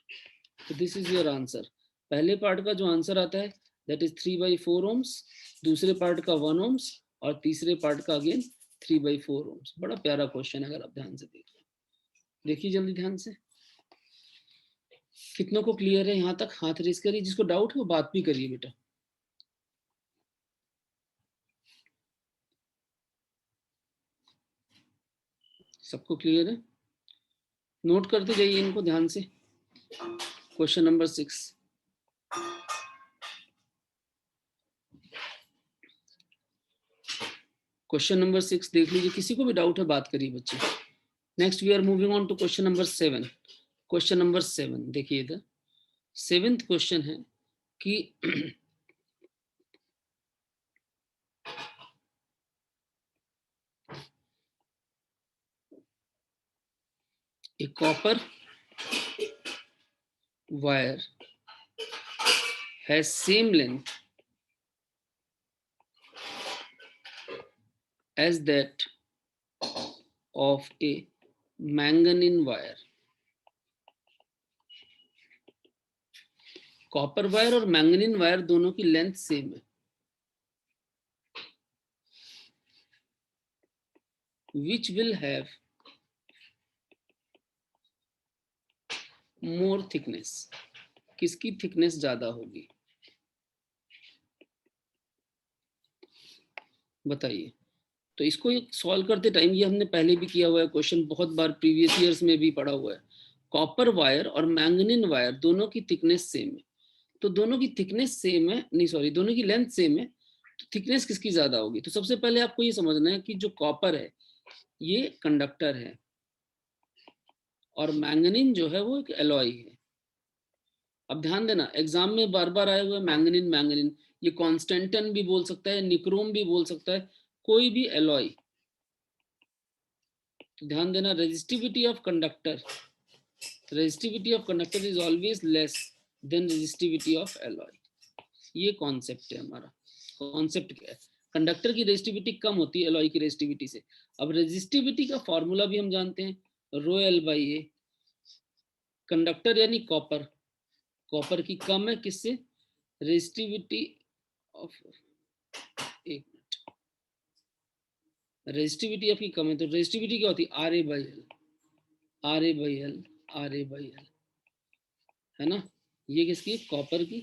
तो दिस इज योर आंसर। पहले पार्ट का जो आंसर आता है दैट इज 3/4 ओम्स, दूसरे पार्ट का 1 ओम्स, और तीसरे पार्ट का अगेन 3/4 ओम्स। बड़ा प्यारा क्वेश्चन है, अगर आप ध्यान से देखिए, देखिए जल्दी ध्यान से। कितनों को क्लियर है यहाँ तक? हाथ रेस करिए, जिसको डाउट है वो बात भी करिए बेटा। सबको क्लियर है? नोट करते जाइए इनको ध्यान से। क्वेश्चन नंबर 6, क्वेश्चन नंबर 6 देख लीजिए, किसी को भी डाउट है बात करिए बच्चे। Next we are moving on to question number 7। Question number 7 देखिए इधर, 7th क्वेश्चन है कि a copper wire has same length as that of a manganese wire। Copper wire और मैंगनीन वायर दोनों की लेंथ सेम है, which will have more thickness, किसकी thickness ज्यादा होगी बताइए। तो इसको सॉल्व करते टाइम, ये हमने पहले भी किया हुआ है क्वेश्चन, बहुत बार प्रीवियस ईयर्स में भी पढ़ा हुआ है। कॉपर वायर और मैंगनीन वायर दोनों की थिकनेस सेम है, तो दोनों की थिकनेस सेम है, नहीं सॉरी, दोनों की लेंथ सेम है, तो थिकनेस किसकी ज्यादा होगी? तो सबसे पहले आपको ये समझना है कि जो कॉपर है ये कंडक्टर है, और मैंगनीन जो है वो एक एलॉय है। अब ध्यान देना, एग्जाम में बार बार आए हुए मैंगनीन मैंगनीन, ये कॉन्स्टेंटन भी बोल सकता है, निक्रोम भी बोल सकता है, कोई भी एलॉय। तो ध्यान देना, resistivity of conductor, resistivity of conductor is always less than resistivity of alloy. ये कॉन्सेप्ट है हमारा। कॉन्सेप्ट क्या है? कंडक्टर की रेजिस्टिविटी कम होती है एलॉय की रेजिस्टिविटी से। अब रेजिस्टिविटी का फॉर्मूला भी हम जानते हैं, ρL/A। कंडक्टर यानी कॉपर, कॉपर की कम है किससे? रेजिस्टिविटी ऑफ, एक मिनट, रेजिस्टिविटी आपकी कम है, तो रेजिस्टिविटी क्या होती है? RA/L, RA/L, RA/L, है ना। ये किसकी है? कॉपर की,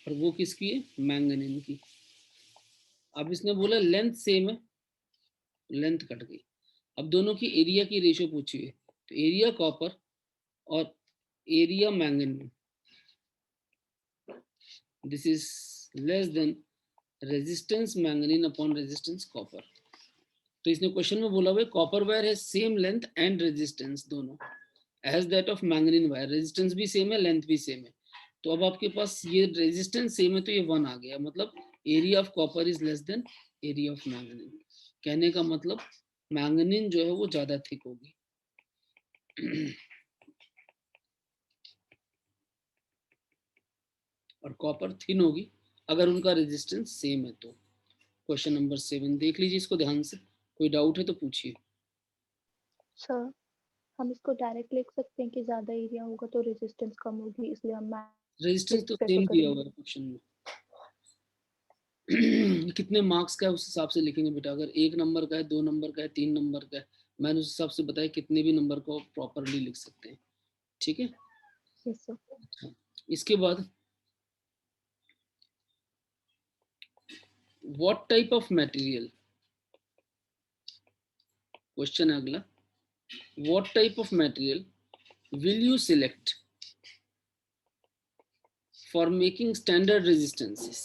और वो किसकी है? मैंगनीन की। अब इसने बोला लेंथ सेम है, लेंथ कट गई। अब दोनों की एरिया की रेशियो पूछी है, तो एरिया कॉपर और area manganin, this is less than resistance manganin upon resistance copper. तो इसने क्वेश्चन में बोला हुआ है कॉपर वायर है सेम लेंथ एंड रेजिस्टेंस दोनों as that of manganin wire, resistance भी सेम है, लेंथ भी सेम है। तो अब आपके पास ये रेजिस्टेंस सेम है, तो ये 1 आ गया, मतलब area of copper is less then area of manganin. कहने का मतलब मैंगनीन जो है वो ज्यादा थिक होगी। और कॉपर थिन होगी अगर उनका रेजिस्टेंस सेम है तो। क्वेश्चन नंबर 7 देख लीजिए इसको ध्यान से, कोई डाउट है तो पूछिए। सर हम इसको डायरेक्ट लिख सकते हैं कि ज्यादा एरिया होगा तो रेजिस्टेंस कम होगी, इसलिए हम रेजिस्टेंस तो प्रेफर सेम दिया हुआ करेंगे। है क्वेश्चन में। कितने मार्क्स का है उस हिसाब से लिखेंगे बेटा, अगर 1 नंबर का है, 2 नंबर का है, 3 नंबर का है, मैंने उस हिसाब से बताया कितने भी नंबर को प्रॉपरली लिख सकते हैं, ठीक है। Yes sir. इसके बाद what type of material, question है अगला, what type of material will you select for making standard resistances?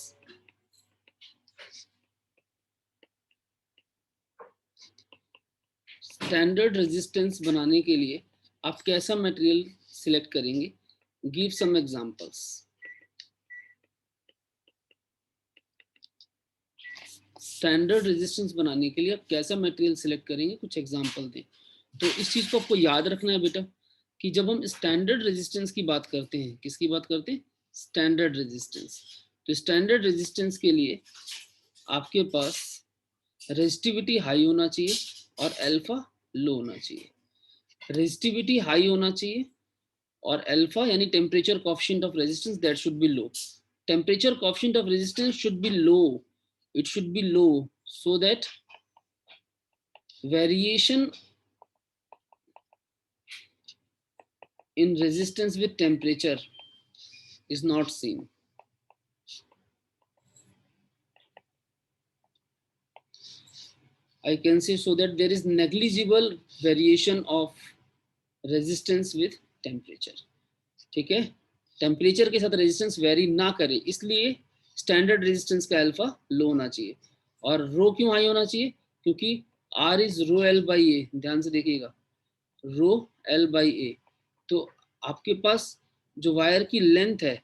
Standard resistance बनाने के लिए आप कैसा मटेरियल सिलेक्ट करेंगे? Give some examples. Standard resistance बनाने के लिए आप कैसा मटेरियल सिलेक्ट करेंगे, कुछ एग्जांपल दें। तो इस चीज को आपको याद रखना है बेटा कि जब हम स्टैंडर्ड रेजिस्टेंस की बात करते हैं, किसकी बात करते हैं, स्टैंडर्ड रेजिस्टेंस। तो स्टैंडर्ड रेजिस्टेंस के लिए आपके पास रेजिस्टिविटी हाई होना चाहिए और अल्फा लो होना चाहिए। रेजिस्टिविटी हाई होना चाहिए और अल्फा यानी temperature coefficient of resistance that should be low. Temperature coefficient of resistance should be low, it should be low so that variation in resistance with temperature is not seen. I can say so that there is negligible variation of resistance with temperature. ठीक है, temperature के साथ resistance very ना करे, इसलिए standard resistance का alpha लो होना चाहिए। और रो क्यों हाई होना चाहिए, क्योंकि R is rho L by A, ध्यान से देखिएगा, रो एल बाई ए। तो आपके पास जो वायर की लेंथ है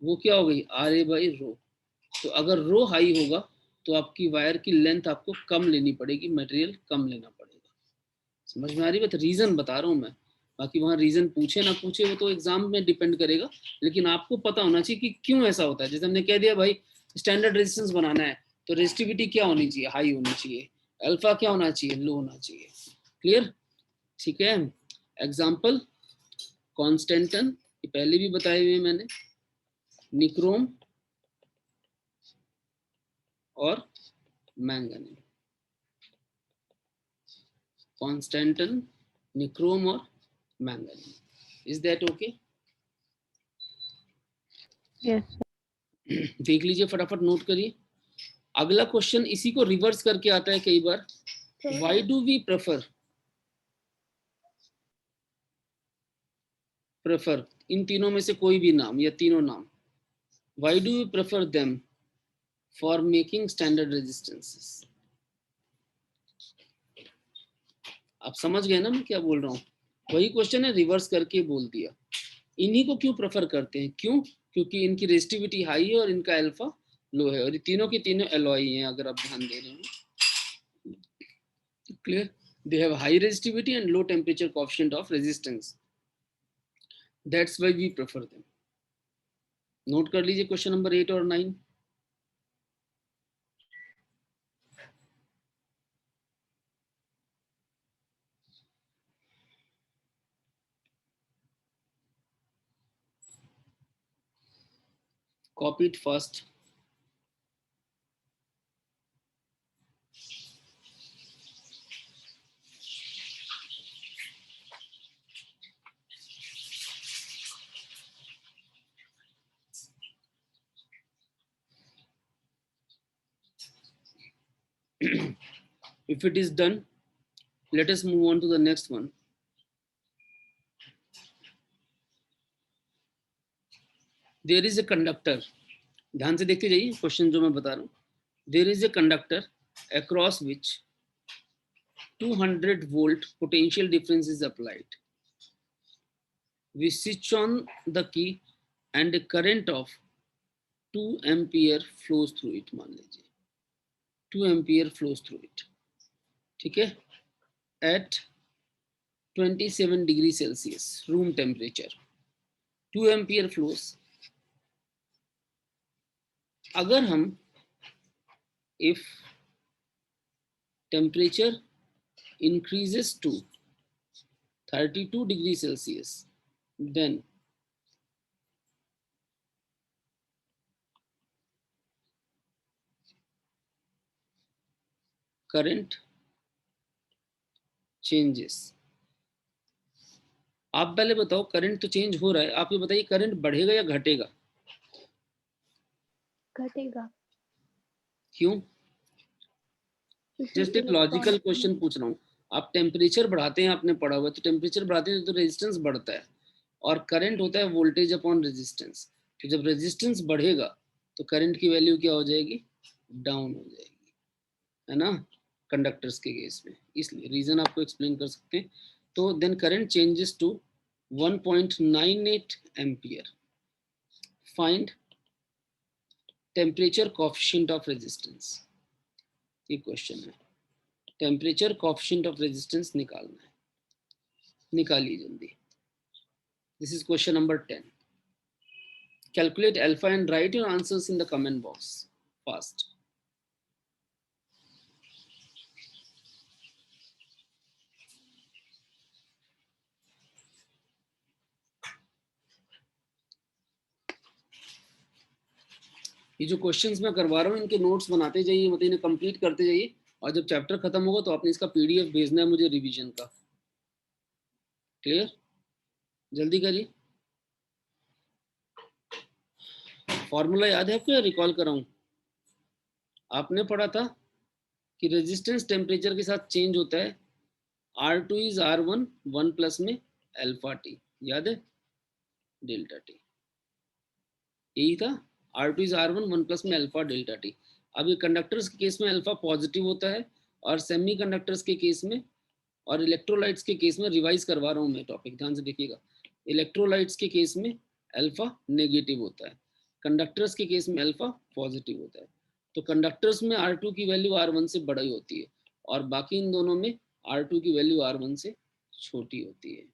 वो क्या हो गई, आर ए बाई रो। तो अगर रो हाई होगा तो आपकी वायर की लेंथ आपको कम लेनी पड़ेगी, मटेरियल कम लेना पड़ेगा। समझ में आ रही बात, रीजन बता रहा हूँ मैं, बाकी वहाँ रीजन पूछे ना पूछे वो तो एग्जाम में डिपेंड करेगा, लेकिन आपको पता होना चाहिए कि क्यों ऐसा होता है। जैसे हमने कह दिया भाई स्टैंडर्ड रेजिस्टेंस बनाना है तो रेजिस्टिविटी क्या होनी चाहिए, हाई होनी चाहिए, अल्फा क्या होना चाहिए, लो होना चाहिए। क्लियर, ठीक है। एग्जाम्पल कॉन्स्टेंटन, ये पहले भी बताए हुए मैंने, निक्रोम और मैंगनीज। कॉन्स्टेंटन, निक्रोम और manganese, is that okay? Yes. देख लीजिए फटाफट, नोट करिए। अगला क्वेश्चन इसी को रिवर्स करके आता है कई बार। व्हाई डू वी प्रेफर इन तीनों में से कोई भी नाम या तीनों नाम, why do we prefer them for making standard resistances? आप समझ गए ना मैं क्या बोल रहा हूँ, वही क्वेश्चन है, रिवर्स करके बोल दिया। इन्हीं को क्यों प्रेफर करते हैं, क्यों, क्योंकि इनकी रेजिस्टिविटी हाई है और इनका अल्फा लो है, और ये तीनों के तीनों एलॉय हैं अगर आप ध्यान दे रहे हो। Clear, they have high resistivity and low temperature coefficient of resistance, that's why we prefer them. Note कर लीजिए क्वेश्चन नंबर 8 और 9। Copy it fast. If it is done, let us move on to the next one. There is a conductor. ध्यान से देखते जाइए question जो मैं बता रहा हूँ। There is a conductor across which 200 volt potential difference is applied. We switch on the key and a current of 2 ampere flows through it. मान लीजिए 2 ampere flows through it, ठीक है, at 27 degree Celsius room temperature, 2 ampere flows। अगर हम if temperature increases to 32 degree Celsius, then current changes। आप पहले बताओ, current तो चेंज हो रहा है, आप ये बताइए करंट बढ़ेगा या घटेगा? घटेगा। क्यों? जस्ट एक लॉजिकल क्वेश्चन पूछ रहा हूँ। आप टेम्परेचर बढ़ाते हैं, आपने पढ़ा हुआ है, तो टेम्परेचर बढ़ाते हैं तो रेजिस्टेंस बढ़ता है, और करंट होता है वोल्टेज अपॉन रेजिस्टेंस। तो जब रेजिस्टेंस बढ़ेगा तो करंट की वैल्यू क्या हो जाएगी, डाउन हो जाएगी, है ना, कंडक्टर्स के केस में। इसलिए रीजन आपको एक्सप्लेन कर सकते हैं। तो then current changes to 1.98 ampere. Find temperature coefficient of resistance. ये क्वेश्चन है, टेम्परेचर कोएफिशिएंट ऑफ रेजिस्टेंस निकालना है, निकालिए जल्दी। This is question number 10. Calculate alpha and write your answers in the comment box fast. ये जो क्वेश्चंस मैं करवा रहा हूँ इनके नोट्स बनाते जाइए, मतलब इन्हें कंप्लीट करते जाइए, और जब चैप्टर खत्म होगा तो आपने इसका पीडीएफ भेजना है मुझे रिवीजन का। क्लियर? जल्दी करिए। फॉर्मूला याद है आपको या रिकॉल कराऊं? आपने पढ़ा था कि रेजिस्टेंस टेम्परेचर के साथ चेंज होता है, R2 इज R1 1 प्लस में अल्फा टी, याद है? डेल्टा टी, यही था। R2 इज R1 1 प्लस में अल्फा डेल्टा टी। अब ये कंडक्टर्स के केस में अल्फा पॉजिटिव होता है, और सेमी कंडक्टर्स के केस में और इलेक्ट्रोलाइट्स के केस में, रिवाइज करवा रहा हूँ मैं टॉपिक, ध्यान से देखिएगा, इलेक्ट्रोलाइट्स के केस में अल्फा नेगेटिव होता है, कंडक्टर्स के केस में अल्फा पॉजिटिव होता है। तो कंडक्टर्स में R2 की वैल्यू R1 से बड़ी होती है, और बाकी इन दोनों में R2 की वैल्यू R1 से छोटी होती है।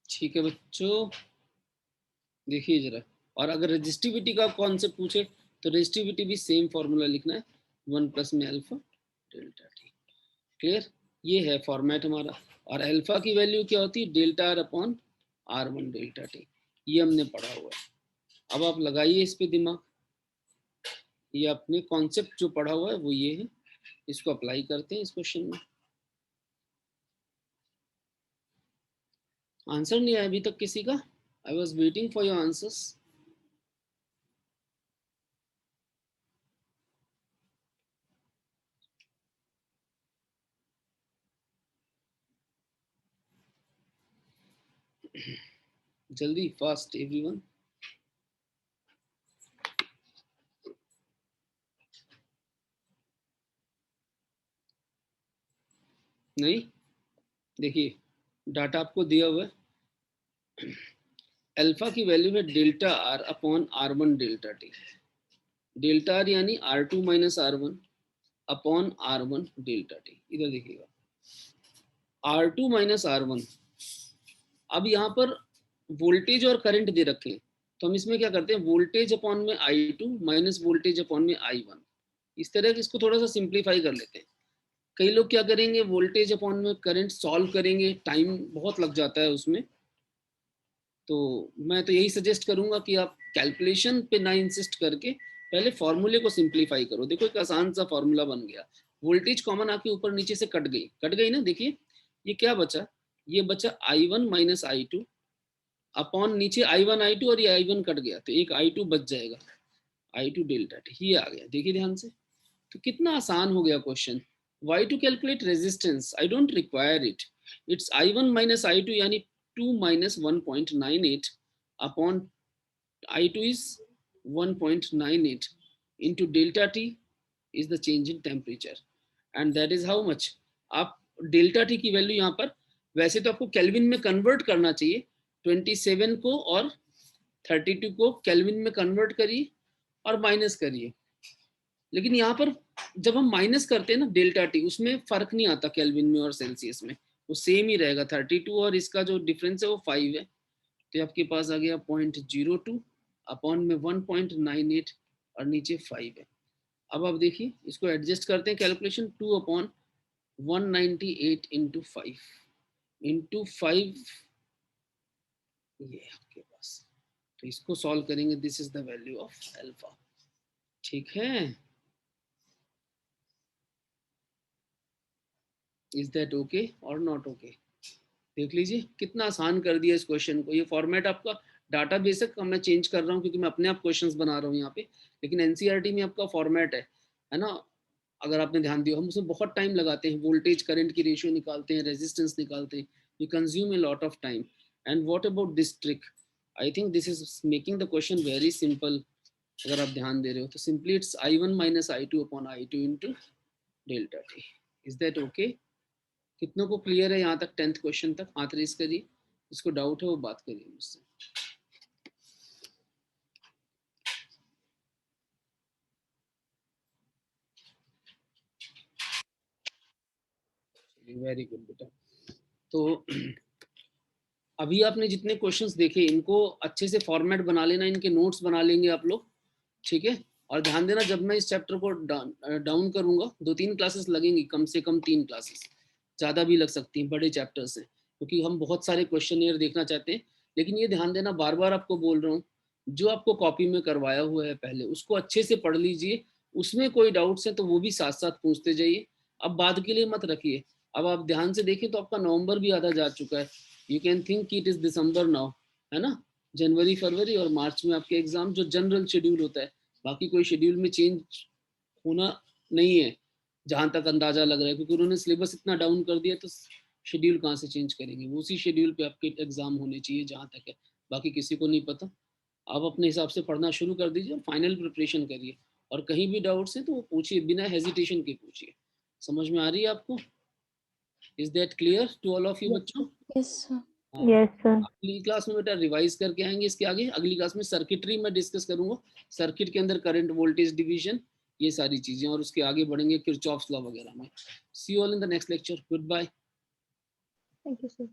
ठीक है बच्चों, देखिए जरा। और अगर रेजिस्टिविटी का कॉन्सेप्ट पूछे तो रेजिस्टिविटी भी सेम फॉर्मूला लिखना है, 1 प्लस में अल्फा डेल्टा टी। क्लियर? ये है फॉर्मेट हमारा। और अल्फा की वैल्यू क्या होती है? Delta R upon R1 delta T, ये हमने पढ़ा हुआ है। अब आप लगाइए इस पे दिमाग, ये अपने कॉन्सेप्ट जो पढ़ा हुआ है वो ये है, इसको अप्लाई करते हैं इस क्वेश्चन में। आंसर नहीं आया अभी तक किसी का? I was waiting for your answers. जल्दी, फास्ट एवरीवन। नहीं, देखिए डाटा आपको दिया हुआ है, अल्फा की वैल्यू है delta R upon R1 delta T. Delta R यानी R2 minus R1 upon R1 delta T. इधर देखिएगा, R2 माइनस R1। अब यहाँ पर वोल्टेज और करंट दे रखे हैं, तो हम इसमें क्या करते हैं, वोल्टेज अपॉन में I2 माइनस वोल्टेज अपॉन में I1, इस तरह से इसको थोड़ा सा सिंप्लीफाई कर लेते हैं। कई लोग क्या करेंगे, वोल्टेज अपॉन में करंट सॉल्व करेंगे, टाइम बहुत लग जाता है उसमें। तो मैं तो यही सजेस्ट करूंगा कि आप कैलकुलेशन पे ना इंसिस्ट करके पहले फॉर्मूले को सिंप्लीफाई करो। देखो एक आसान सा फॉर्मूला बन गया, वोल्टेज कॉमन आके ऊपर नीचे से कट गई ना। देखिए ये क्या बचा, ये बचा I1 माइनस I2 अपॉन नीचे I1 I2, और ये I1 कट गया तो एक I2 बच जाएगा, I2 डेल्टा टी, ये आ गया। देखिए ध्यान से, तो कितना आसान हो गया question. Why to calculate resistance? I don't require it. It's I1 minus I2 यानी 2 minus 1.98 upon I2 is 1.98 into delta T is the change in temperature, and that is how much। आप डेल्टा टी की value यहाँ पर, वैसे तो आपको kelvin में convert करना चाहिए, 27 को और 32 को केल्विन में कन्वर्ट करिए और माइनस करिए। लेकिन यहाँ पर जब हम माइनस करते हैं ना डेल्टा टी, उसमें फर्क नहीं आता केल्विन में और सेल्सियस में, वो सेम ही रहेगा। 32 और इसका जो डिफरेंस है वो 5 है, तो आपके पास आ गया 0.02 अपॉन में 1.98 और नीचे 5 है। अब आप देखिए इसको एडजस्ट करते हैं, कैलकुलेशन 2 अपॉन 198 इंटू 5 इंटू 5, ये आपके पास। तो इसको सॉल्व करेंगे, this is the value of alpha. ठीक है, इज दैट ओके और नॉट ओके? देख लीजिए कितना आसान कर दिया इस क्वेश्चन को। ये फॉर्मेट आपका डाटा बेसिक का मैं चेंज कर रहा हूँ क्योंकि मैं अपने आप क्वेश्चंस बना रहा हूँ यहाँ पे, लेकिन एनसीईआरटी में आपका फॉर्मेट है ना। अगर आपने ध्यान दिया, हम उसमें बहुत टाइम लगाते हैं, वोल्टेज करंट की रेशियो निकालते हैं, रेजिस्टेंस निकालते हैं, we consume a lot of time. And what about this trick? I think this is making the question very simple. अगर आप ध्यान दे रहे हो तो simply it's I1 minus I2 upon I2 into delta T. Is that okay? कितनों को clear है यहाँ तक, 10th क्वेश्चन तक? हाथ रेज करिए, जिसको डाउट है वो बात करिए मुझसे। वेरी गुड बेटा। तो अभी आपने जितने क्वेश्चंस देखे इनको अच्छे से फॉर्मेट बना लेना, इनके नोट्स बना लेंगे आप लोग, ठीक है। और ध्यान देना जब मैं इस चैप्टर को डाउन करूंगा 2-3 क्लासेस लगेंगी, कम से कम 3 क्लासेस, ज़्यादा भी लग सकती हैं, बड़े चैप्टर्स हैं, क्योंकि हम बहुत सारे क्वेश्चन देखना चाहते हैं। लेकिन ये ध्यान देना, बार बार आपको बोल रहा हूँ, जो आपको कॉपी में करवाया हुआ है पहले उसको अच्छे से पढ़ लीजिए, उसमें कोई डाउट्स हैं तो वो भी साथ साथ पूछते जाइए, अब बाद के लिए मत रखिए। अब आप ध्यान से देखें तो आपका नवंबर भी आधा जा चुका है, you can think it is December now, है ना। जनवरी, फरवरी और मार्च में आपके एग्जाम जो जनरल शेड्यूल होता है, बाकी कोई शेड्यूल में चेंज होना नहीं है जहाँ तक अंदाजा लग रहा है, क्योंकि उन्होंने सिलेबस इतना डाउन कर दिया तो शेड्यूल कहाँ से चेंज करेंगे, वो उसी शेड्यूल पे आपके एग्जाम होने चाहिए जहाँ तक है, बाकी किसी को नहीं पता। आप अपने हिसाब से पढ़ना शुरू कर दीजिए और फाइनल प्रिपरेशन करिए, और कहीं भी डाउट्स हैं तो वो पूछिए, बिना हेजिटेशन के पूछिए। समझ में आ रही है आपको? Is that clear to all of you बच्चों? Yes sir. हाँ। Yes, sir. अगली क्लास में बेटा रिवाइज करके आएंगे इसके आगे, अगली क्लास में सर्किटरी में डिस्कस करूंगा, सर्किट के अंदर करंट वोल्टेज डिवीजन, ये सारी चीजें, और उसके आगे बढ़ेंगे किरचॉफ्स लॉ वगैरह में। See you all in the next lecture, goodbye. Thank you sir.